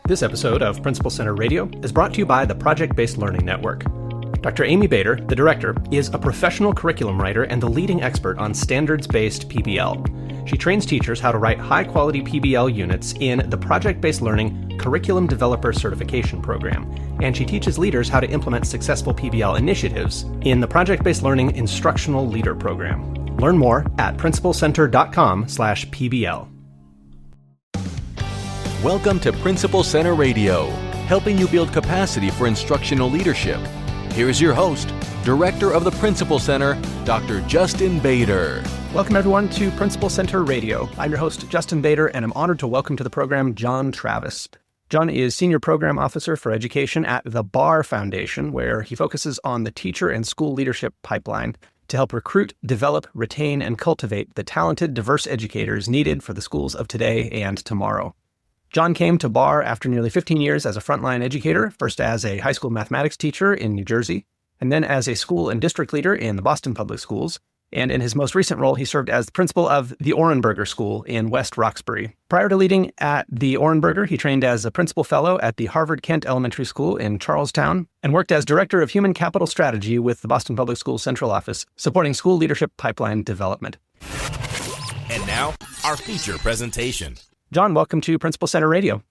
This episode of Principal Center Radio is brought to you by the Project-Based Learning Network. Dr. Amy Bader, the director, is a professional curriculum writer and the leading expert on standards-based PBL. She trains teachers how to write high-quality PBL units in the Project-Based Learning Curriculum Developer Certification Program, and she teaches leaders how to implement successful PBL initiatives in the Project-Based Learning Instructional Leader Program. Learn more at principalcenter.com/PBL. Welcome to Principal Center Radio, helping you build capacity for instructional leadership. Here's your host, Director of the Principal Center, Dr. Justin Bader. Welcome, everyone, to Principal Center Radio. I'm your host, Justin Bader, and I'm honored to welcome to the program John Travis. John is Senior Program Officer for Education at the Barr Foundation, where he focuses on the teacher and school leadership pipeline to help recruit, develop, retain, and cultivate the talented, diverse educators needed for the schools of today and tomorrow. John came to Barr after nearly 15 years as a frontline educator, first as a high school mathematics teacher in New Jersey, and then as a school and district leader in the Boston Public Schools. And in his most recent role, he served as the principal of the Ohrenberger School in West Roxbury. Prior to leading at the Ohrenberger, he trained as a principal fellow at the Harvard-Kent Elementary School in Charlestown and worked as Director of Human Capital Strategy with the Boston Public Schools Central Office, supporting school leadership pipeline development. And now, our feature presentation. John, welcome to Principal Center Radio.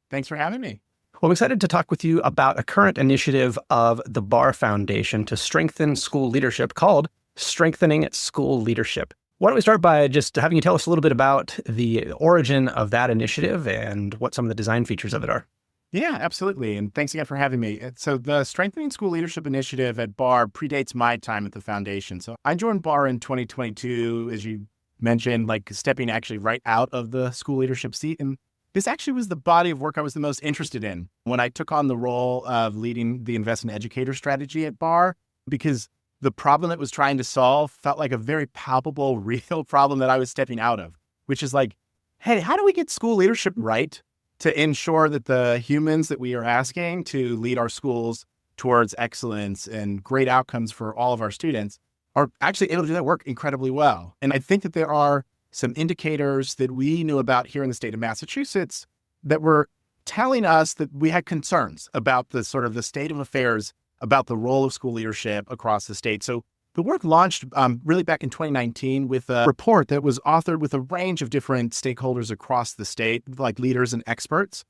Thanks for having me. Well, I'm excited to talk with you about a current initiative of the Barr Foundation to strengthen school leadership called Strengthening School Leadership. Why don't we start by just having you tell us a little bit about the origin of that initiative and what some of the design features of it are? Yeah, absolutely. And thanks again for having me. So the Strengthening School Leadership Initiative at Barr predates my time at the foundation. So I joined Barr in 2022, as you mentioned, like stepping actually right out of the school leadership seat. And this actually was the body of work I was the most interested in when I took on the role of leading the Invest in Educator strategy at Barr, because the problem it was trying to solve felt like a very palpable, real problem that I was stepping out of, which is like, hey, how do we get school leadership right to ensure that the humans that we are asking to lead our schools towards excellence and great outcomes for all of our students are actually able to do that work incredibly well? And I think that there are some indicators that we knew about here in the state of Massachusetts that were telling us that we had concerns about the sort of the state of affairs about the role of school leadership across the state. So the work launched really back in 2019 with a report that was authored with a range of different stakeholders across the state, like leaders and experts,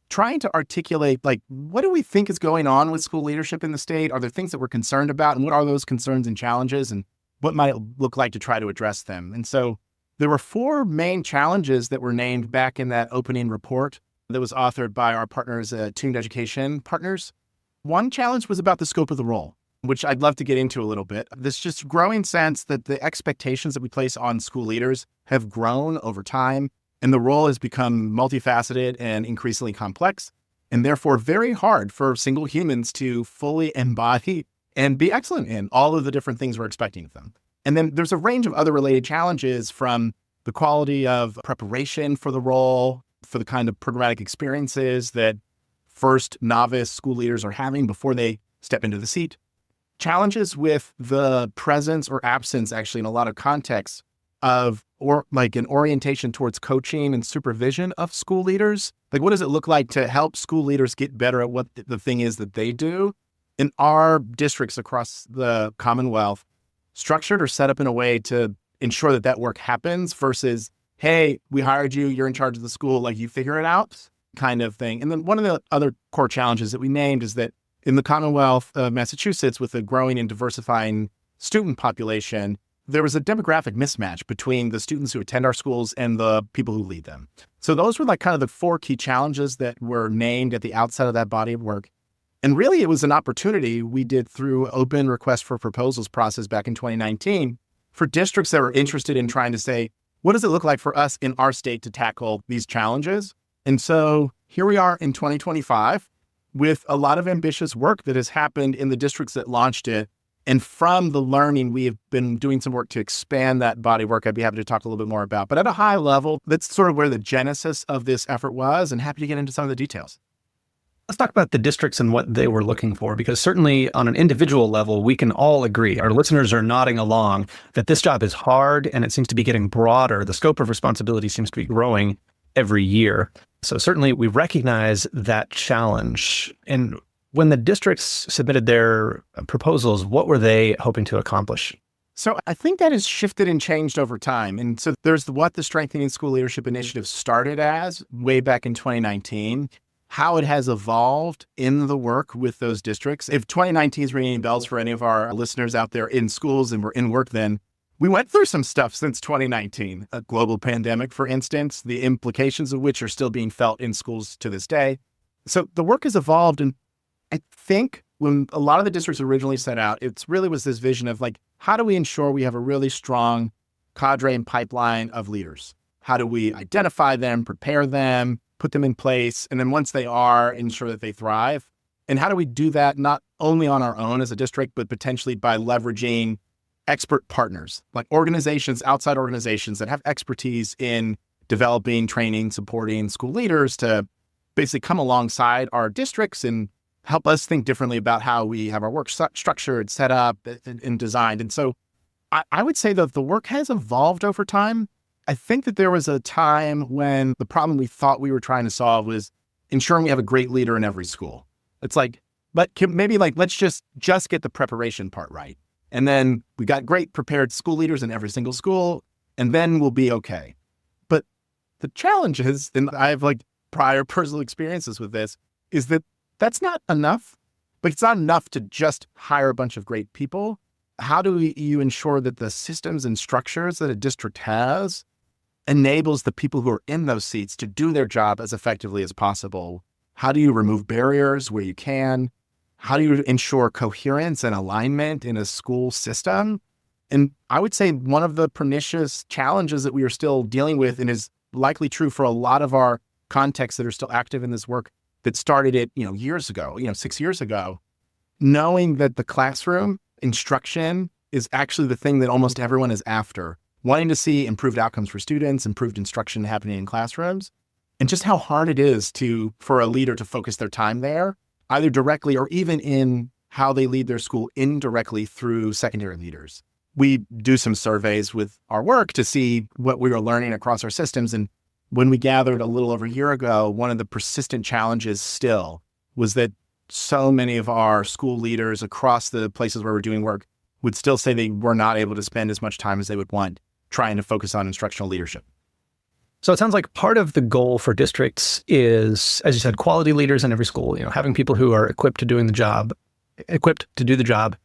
trying to articulate, like, what do we think is going on with school leadership in the state? Are there things that we're concerned about? And what are those concerns and challenges? And what might it look like to try to address them? And so there were four main challenges that were named back in that opening report that was authored by our partners, Tuned Education Partners. One challenge was about the scope of the role, which I'd love to get into a little bit. This just growing sense that the expectations that we place on school leaders have grown over time, and the role has become multifaceted and increasingly complex, and therefore very hard for single humans to fully embody and be excellent in all of the different things we're expecting of them. And then there's a range of other related challenges, from the quality of preparation for the role, for the kind of programmatic experiences that first novice school leaders are having before they step into the seat. Challenges with the presence or absence, actually, in a lot of contexts, of like an orientation towards coaching and supervision of school leaders. Like, what does it look like to help school leaders get better at what the thing is that they do? In our districts across the Commonwealth, structured or set up in a way to ensure that that work happens versus, hey, we hired you, you're in charge of the school, like you figure it out kind of thing. And then one of the other core challenges that we named is that in the Commonwealth of Massachusetts, with a growing and diversifying student population, there was a demographic mismatch between the students who attend our schools and the people who lead them. So those were like kind of the four key challenges that were named at the outset of that body of work. And really, it was an opportunity we did through open request for proposals process back in 2019 for districts that were interested in trying to say, what does it look like for us in our state to tackle these challenges? And so here we are in 2025 with a lot of ambitious work that has happened in the districts that launched it. And from the learning, we have been doing some work to expand that body of work I'd be happy to talk a little bit more about. But at a high level, that's sort of where the genesis of this effort was, and happy to get into some of the details. Let's talk about the districts and what they were looking for, because certainly on an individual level, we can all agree, our listeners are nodding along, that this job is hard and it seems to be getting broader. The scope of responsibility seems to be growing. every year. So certainly we recognize that challenge. And when the districts submitted their proposals, what were they hoping to accomplish? So I think that has shifted and changed over time. And so there's what the Strengthening School Leadership Initiative started as way back in 2019, how it has evolved in the work with those districts. If 2019 is ringing bells for any of our listeners out there in schools and were in work then, we went through some stuff since 2019, a global pandemic, for instance, the implications of which are still being felt in schools to this day. So the work has evolved. And I think when a lot of the districts originally set out, it really was this vision of like, how do we ensure we have a really strong cadre and pipeline of leaders? How do we identify them, prepare them, put them in place, and then once they are, ensure that they thrive? And how do we do that not only on our own as a district, but potentially by leveraging expert partners, like organizations, outside organizations that have expertise in developing, training, supporting school leaders to basically come alongside our districts and help us think differently about how we have our work structured, set up, and designed. And so I would say that the work has evolved over time. I think that there was a time when the problem we thought we were trying to solve was ensuring we have a great leader in every school. It's like, let's just get the preparation part right. And then we got great prepared school leaders in every single school, and then we'll be okay. But the challenge is, and I have like prior personal experiences with this, is that that's not enough. But it's not enough to just hire a bunch of great people. How do you ensure that the systems and structures that a district has enables the people who are in those seats to do their job as effectively as possible? How do you remove barriers where you can? How do you ensure coherence and alignment in a school system? And I would say one of the pernicious challenges that we are still dealing with, and is likely true for a lot of our contexts that are still active in this work that started it, years ago, 6 years ago, knowing that the classroom instruction is actually the thing that almost everyone is after, wanting to see improved outcomes for students, improved instruction happening in classrooms, and just how hard it is for a leader to focus their time there, either directly or even in how they lead their school indirectly through secondary leaders. We do some surveys with our work to see what we are learning across our systems. And when we gathered a little over a year ago, one of the persistent challenges still was that so many of our school leaders across the places where we're doing work would still say they were not able to spend as much time as they would want trying to focus on instructional leadership. So it sounds like part of the goal for districts is, as you said, quality leaders in every school, having people who are equipped to do the job,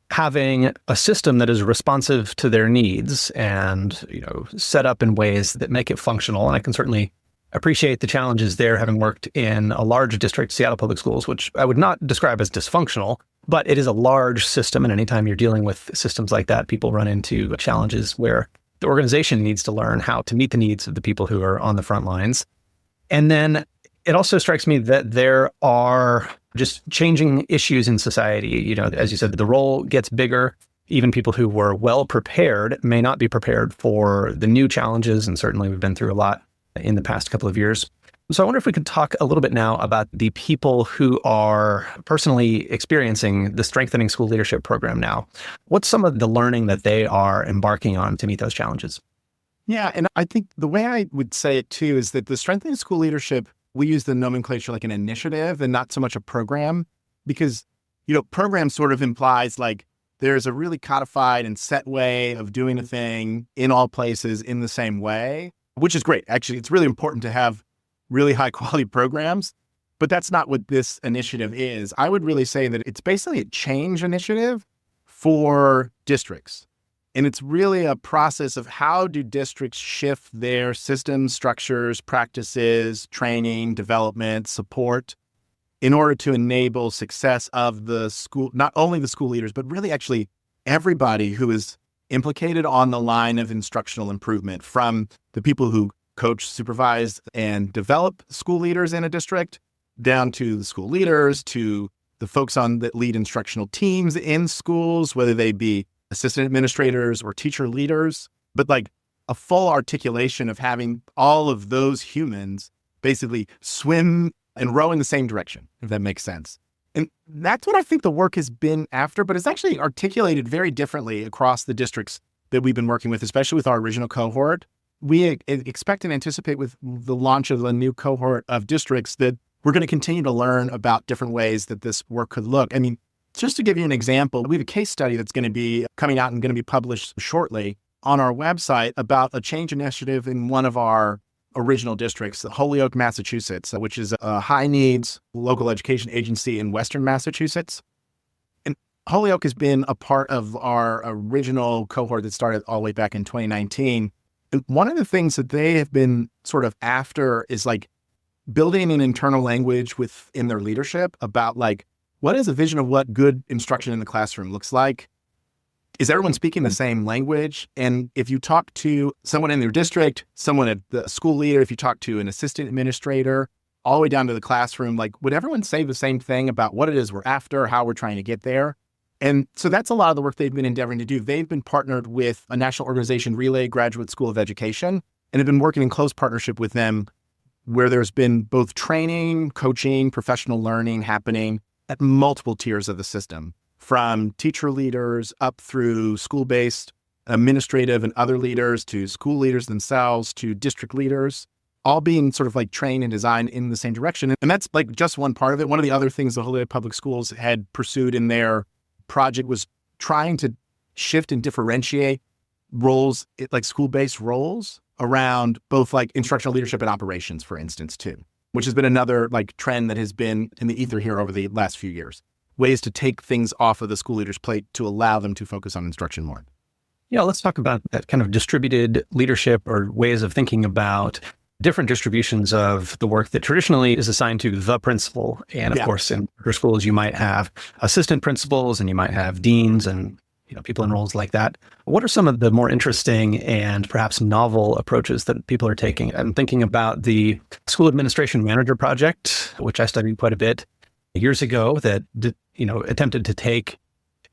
having a system that is responsive to their needs and, set up in ways that make it functional. And I can certainly appreciate the challenges there, having worked in a large district, Seattle Public Schools, which I would not describe as dysfunctional, but it is a large system. And anytime you're dealing with systems like that, people run into challenges where the organization needs to learn how to meet the needs of the people who are on the front lines. And then it also strikes me that there are just changing issues in society. As you said, the role gets bigger. Even people who were well prepared may not be prepared for the new challenges. And certainly we've been through a lot in the past couple of years. So I wonder if we could talk a little bit now about the people who are personally experiencing the Strengthening School Leadership program now. What's some of the learning that they are embarking on to meet those challenges? Yeah, and I think the way I would say it too is that the Strengthening School Leadership, we use the nomenclature like an initiative and not so much a program, because, program sort of implies like there's a really codified and set way of doing a thing in all places in the same way, which is great. Actually, it's really important to have really high quality programs, but that's not what this initiative is. I would really say that it's basically a change initiative for districts. And it's really a process of how do districts shift their systems, structures, practices, training, development, support in order to enable success of the school, not only the school leaders, but really actually everybody who is implicated on the line of instructional improvement, from the people who coach, supervise, and develop school leaders in a district, down to the school leaders, to the folks that lead instructional teams in schools, whether they be assistant administrators or teacher leaders, but like a full articulation of having all of those humans basically swim and row in the same direction, if that makes sense. And that's what I think the work has been after, but it's actually articulated very differently across the districts that we've been working with, especially with our original cohort. we expect and anticipate with the launch of a new cohort of districts that we're going to continue to learn about different ways that this work could look. I mean, just to give you an example, we have a case study that's going to be coming out and going to be published shortly on our website about a change initiative in one of our original districts, Holyoke, Massachusetts, which is a high needs local education agency in Western Massachusetts. And Holyoke has been a part of our original cohort that started all the way back in 2019. And one of the things that they have been sort of after is like building an internal language within their leadership about like, what is a vision of what good instruction in the classroom looks like? Is everyone speaking the same language? And if you talk to someone in their district, someone at the school leader, if you talk to an assistant administrator, all the way down to the classroom, like would everyone say the same thing about what it is we're after, how we're trying to get there? And so that's a lot of the work they've been endeavoring to do. They've been partnered with a national organization, Relay Graduate School of Education, and have been working in close partnership with them where there's been both training, coaching, professional learning happening at multiple tiers of the system, from teacher leaders up through school-based administrative and other leaders to school leaders themselves to district leaders, all being sort of like trained and designed in the same direction. And that's like just one part of it. One of the other things the Holyoke Public Schools had pursued in their project was trying to shift and differentiate roles, like school-based roles around both like instructional leadership and operations, for instance, too, which has been another like trend that has been in the ether here over the last few years. Ways to take things off of the school leader's plate to allow them to focus on instruction more. Yeah, let's talk about that kind of distributed leadership or ways of thinking about different distributions of the work that traditionally is assigned to the principal. And of course, in your schools, you might have assistant principals and you might have deans and people in roles like that. What are some of the more interesting and perhaps novel approaches that people are taking? I'm thinking about the School Administration Manager Project, which I studied quite a bit years ago, that attempted to take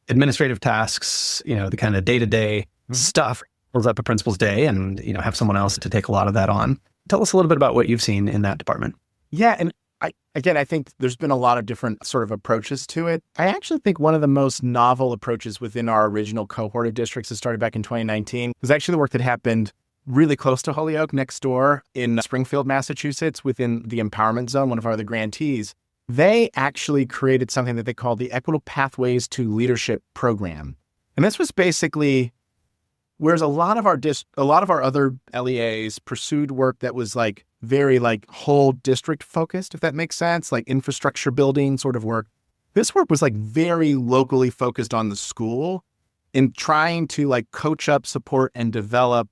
administrative tasks, the kind of day-to-day stuff, fills up a principal's day and, have someone else to take a lot of that on. Tell us a little bit about what you've seen in that department. Yeah. And I think there's been a lot of different sort of approaches to it. I actually think one of the most novel approaches within our original cohort of districts that started back in 2019 was actually the work that happened really close to Holyoke, next door in Springfield, Massachusetts, within the Empowerment Zone, one of our other grantees. They actually created something that they called the Equitable Pathways to Leadership Program. And this was basically, whereas a lot of our other LEAs pursued work that was like very like whole district focused, if that makes sense, like infrastructure building sort of work. This work was like very locally focused on the school in trying to like coach up, support, and develop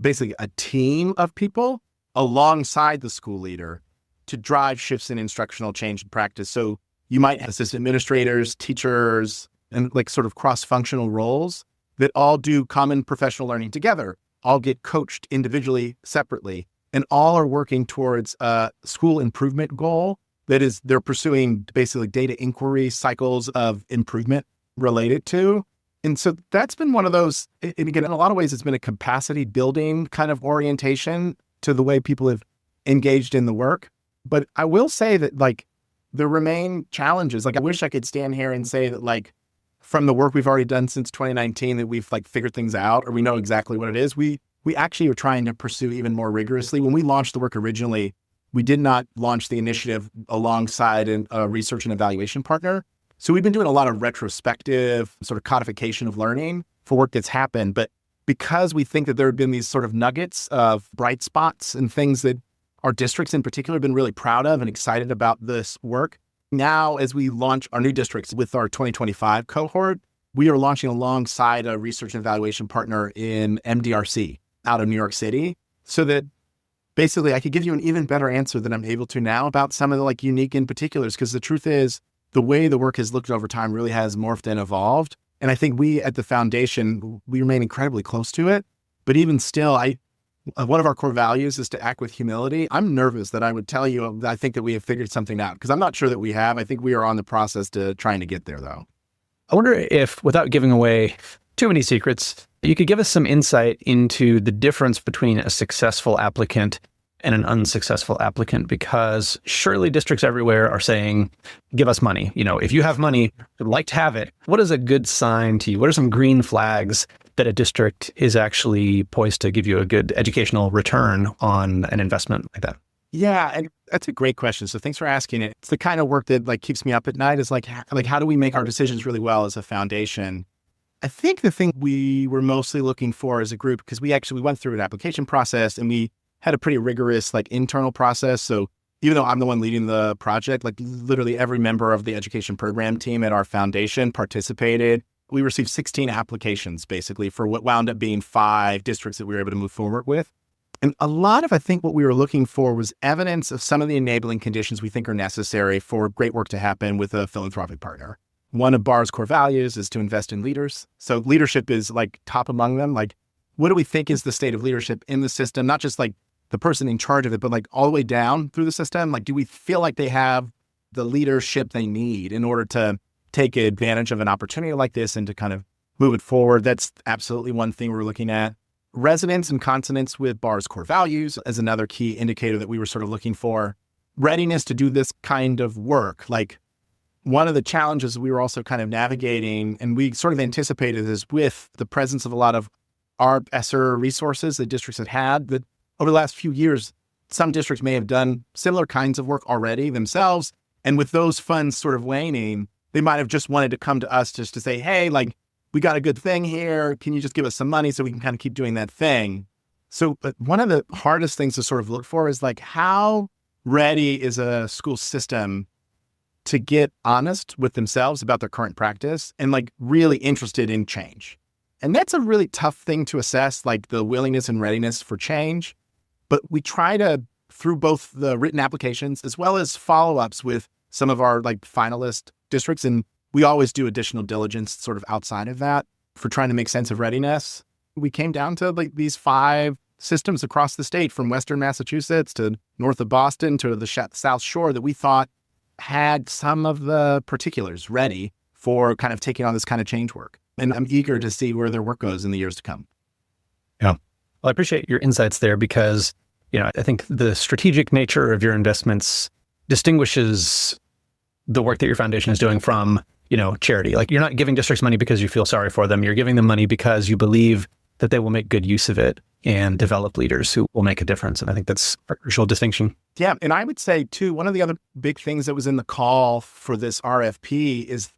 basically a team of people alongside the school leader to drive shifts in instructional change and practice. So you might have assistant administrators, teachers, and like sort of cross-functional roles that all do common professional learning together, all get coached individually, separately, and all are working towards a school improvement goal that is they're pursuing basically data inquiry cycles of improvement related to. And so that's been one of those, and again, in a lot of ways, it's been a capacity building kind of orientation to the way people have engaged in the work. But I will say that like there remain challenges. Like I wish I could stand here and say that like from the work we've already done since 2019 that we've like figured things out or we know exactly what it is. We actually are trying to pursue even more rigorously. When we launched the work originally, we did not launch the initiative alongside a research and evaluation partner. So we've been doing a lot of retrospective sort of codification of learning for work that's happened. But because we think that there have been these sort of nuggets of bright spots and things that our districts in particular have been really proud of and excited about this work, now as we launch our new districts with our 2025 cohort, we are launching alongside a research and evaluation partner in MDRC out of New York City, so that basically I could give you an even better answer than I'm able to now about some of the like unique in particulars, because the truth is the way the work has looked over time really has morphed and evolved. And I think we at the foundation, we remain incredibly close to it. But even still, one of our core values is to act with humility. I'm nervous that I would tell you I think that we have figured something out, because I'm not sure that we have. I think we are on the process to trying to get there, though. I wonder if, without giving away too many secrets, you could give us some insight into the difference between a successful applicant and an unsuccessful applicant, because surely districts everywhere are saying, give us money. If you have money, we'd like to have it. What is a good sign to you? What are some green flags that a district is actually poised to give you a good educational return on an investment like that? Yeah, and that's a great question. So thanks for asking it. It's the kind of work that keeps me up at night is how do we make our decisions really well as a foundation? I think the thing we were mostly looking for as a group, because we went through an application process and we had a pretty rigorous internal process. So even though I'm the one leading the project, literally every member of the education program team at our foundation participated. We received 16 applications basically for what wound up being 5 districts that we were able to move forward with. And a lot of, I think, what we were looking for was evidence of some of the enabling conditions we think are necessary for great work to happen with a philanthropic partner. One of Barr's core values is to invest in leaders. So leadership is top among them. What do we think is the state of leadership in the system? Not just the person in charge of it, but all the way down through the system. Do we feel like they have the leadership they need in order to take advantage of an opportunity like this and to kind of move it forward? That's absolutely one thing we're looking at. Resonance and consonance with Barr's core values as another key indicator that we were sort of looking for. Readiness to do this kind of work. One of the challenges we were also kind of navigating, and we sort of anticipated this with the presence of a lot of ARP, ESSER resources that districts had, that over the last few years, some districts may have done similar kinds of work already themselves. And with those funds sort of waning, they might have just wanted to come to us just to say, hey, we got a good thing here. Can you just give us some money so we can kind of keep doing that thing? So one of the hardest things to sort of look for is how ready is a school system to get honest with themselves about their current practice and really interested in change. And that's a really tough thing to assess, the willingness and readiness for change. But we try to, through both the written applications as well as follow-ups with some of our finalist districts, and we always do additional diligence sort of outside of that for trying to make sense of readiness. We came down to these 5 systems across the state, from Western Massachusetts to north of Boston to the South Shore, that we thought had some of the particulars ready for kind of taking on this kind of change work. And I'm eager to see where their work goes in the years to come. Yeah. Well, I appreciate your insights there because, I think the strategic nature of your investments distinguishes the work that your foundation is doing from, charity. You're not giving districts money because you feel sorry for them. You're giving them money because you believe that they will make good use of it and develop leaders who will make a difference. And I think that's a crucial distinction. Yeah. And I would say too, one of the other big things that was in the call for this RFP is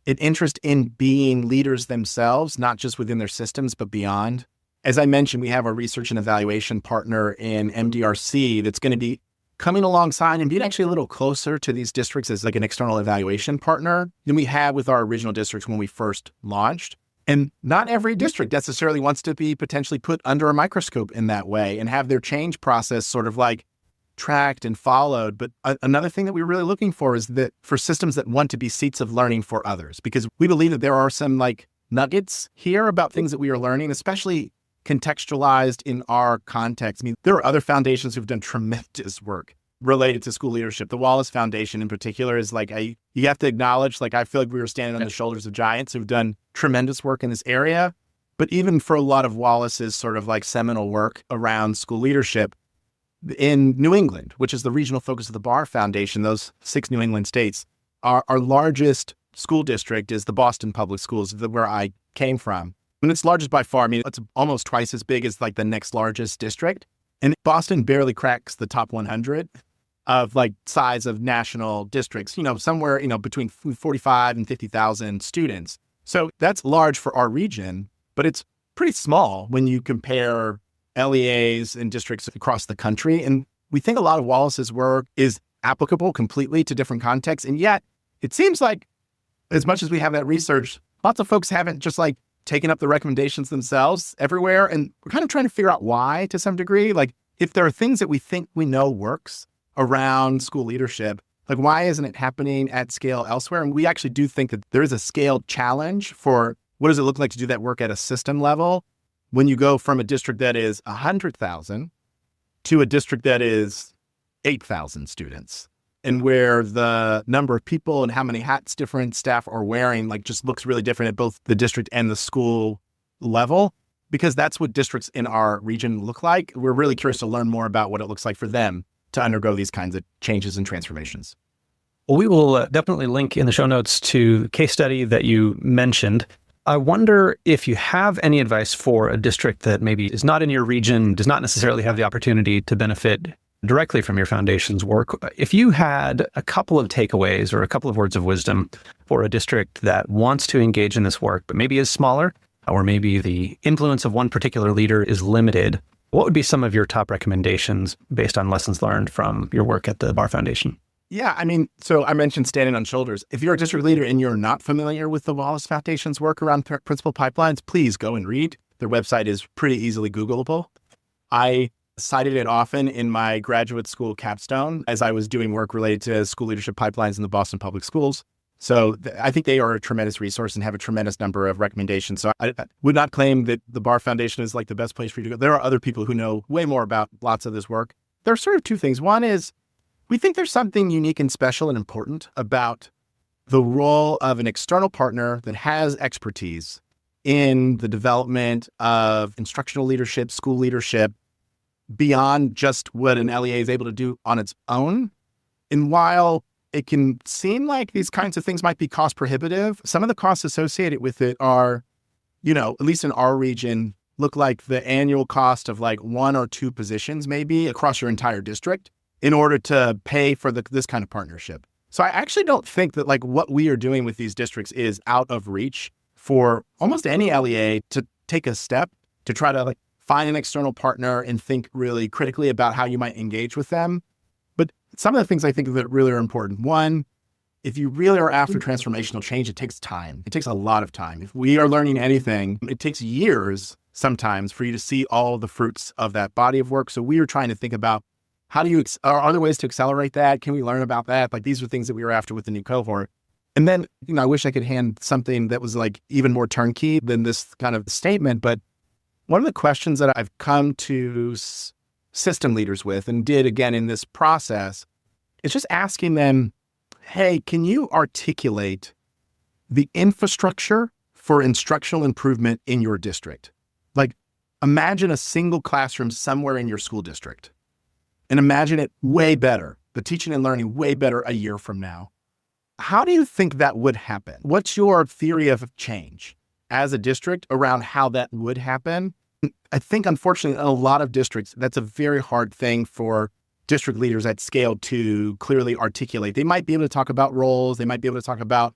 an interest in being leaders themselves, not just within their systems, but beyond. As I mentioned, we have a research and evaluation partner in MDRC that's going to be coming alongside and being actually a little closer to these districts as an external evaluation partner than we had with our original districts when we first launched. And not every district necessarily wants to be potentially put under a microscope in that way and have their change process sort of tracked and followed. But another thing that we're really looking for is that for systems that want to be seats of learning for others, because we believe that there are some nuggets here about things that we are learning, especially contextualized in our context. There are other foundations who've done tremendous work related to school leadership. The Wallace Foundation in particular is you have to acknowledge, I feel like we were standing on the shoulders of giants who've done tremendous work in this area. But even for a lot of Wallace's sort of seminal work around school leadership in New England, which is the regional focus of the Barr Foundation, those 6 New England states, our largest school district is the Boston Public Schools, where I came from. And it's largest by far. It's almost twice as big as the next largest district. And Boston barely cracks the top 100 of size of national districts, somewhere, between 45 and 50,000 students. So that's large for our region, but it's pretty small when you compare LEAs and districts across the country. And we think a lot of Wallace's work is applicable completely to different contexts. And yet it seems like as much as we have that research, lots of folks haven't just taken up the recommendations themselves everywhere. And we're kind of trying to figure out why to some degree. If there are things that we think we know works around school leadership, why isn't it happening at scale elsewhere? And we actually do think that there is a scale challenge for what does it look like to do that work at a system level when you go from a district that is 100,000 to a district that is 8,000 students, and where the number of people and how many hats different staff are wearing just looks really different at both the district and the school level, because that's what districts in our region look like. We're really curious to learn more about what it looks like for them to undergo these kinds of changes and transformations. Well, we will definitely link in the show notes to the case study that you mentioned. I wonder if you have any advice for a district that maybe is not in your region, does not necessarily have the opportunity to benefit directly from your foundation's work. If you had a couple of takeaways or a couple of words of wisdom for a district that wants to engage in this work, but maybe is smaller, or maybe the influence of one particular leader is limited, what would be some of your top recommendations based on lessons learned from your work at the Barr Foundation? Yeah, so I mentioned standing on shoulders. If you're a district leader and you're not familiar with the Wallace Foundation's work around principal pipelines, please go and read. Their website is pretty easily Googleable. I cited it often in my graduate school capstone as I was doing work related to school leadership pipelines in the Boston Public Schools. So I think they are a tremendous resource and have a tremendous number of recommendations. So I would not claim that the Barr Foundation is like the best place for you to go. There are other people who know way more about lots of this work. There are sort of two things. One is, we think there's something unique and special and important about the role of an external partner that has expertise in the development of instructional leadership, school leadership, beyond just what an LEA is able to do on its own. And while it can seem like these kinds of things might be cost prohibitive, some of the costs associated with it are, at least in our region, look like the annual cost of like one or two positions maybe across your entire district, in order to pay for this kind of partnership. So I actually don't think that like what we are doing with these districts is out of reach for almost any LEA to take a step to try to like find an external partner and think really critically about how you might engage with them. But some of the things I think that really are important. One, if you really are after transformational change, it takes time. It takes a lot of time. If we are learning anything, it takes years sometimes for you to see all the fruits of that body of work. So we are trying to think about, are there ways to accelerate that? Can we learn about that? Like, these are things that we were after with the new cohort. And then, I wish I could hand something that was like even more turnkey than this kind of statement. But one of the questions that I've come to system leaders with and did again in this process is just asking them, hey, can you articulate the infrastructure for instructional improvement in your district? Like, imagine a single classroom somewhere in your school district. And imagine it way better, the teaching and learning way better a year from now. How do you think that would happen? What's your theory of change as a district around how that would happen? I think, unfortunately, in a lot of districts, that's a very hard thing for district leaders at scale to clearly articulate. They might be able to talk about roles. They might be able to talk about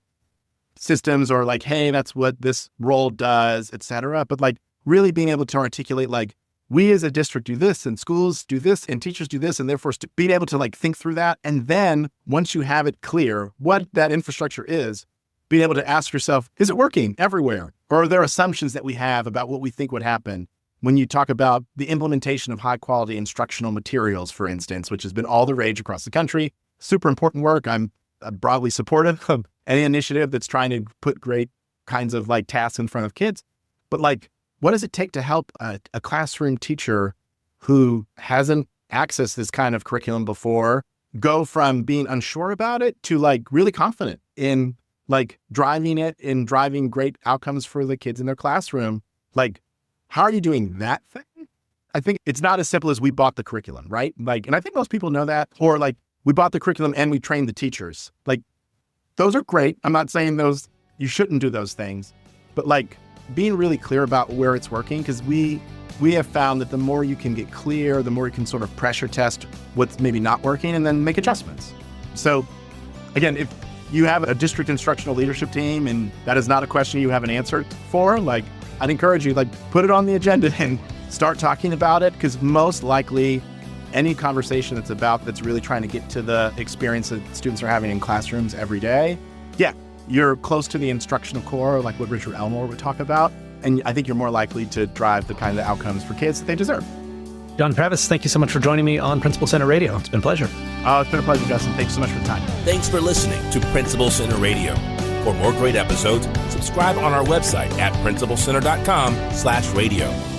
systems or like, hey, that's what this role does, et cetera. But like really being able to articulate like, we as a district do this and schools do this and teachers do this, and therefore being able to like think through that. And then once you have it clear what that infrastructure is, being able to ask yourself, is it working everywhere? Or are there assumptions that we have about what we think would happen when you talk about the implementation of high quality instructional materials, for instance, which has been all the rage across the country? Super important work. I'm broadly supportive of any initiative that's trying to put great kinds of like tasks in front of kids. But like, what does it take to help a classroom teacher who hasn't accessed this kind of curriculum before go from being unsure about it to like really confident in like driving it and driving great outcomes for the kids in their classroom? Like, how are you doing that thing? I think it's not as simple as we bought the curriculum, right? Like, and I think most people know that, or like we bought the curriculum and we trained the teachers. Like, those are great. I'm not saying you shouldn't do those things, but like, being really clear about where it's working, because we have found that the more you can get clear, the more you can sort of pressure test what's maybe not working and then make adjustments. So again, if you have a district instructional leadership team and that is not a question you have an answer for, like, I'd encourage you, like, put it on the agenda and start talking about it, because most likely any conversation that's really trying to get to the experience that students are having in classrooms every day, you're close to the instructional core, like what Richard Elmore would talk about. And I think you're more likely to drive the kind of outcomes for kids that they deserve. John Travis, thank you so much for joining me on Principal Center Radio. It's been a pleasure. It's been a pleasure, Justin. Thanks so much for the time. Thanks for listening to Principal Center Radio. For more great episodes, subscribe on our website at principalcenter.com/radio.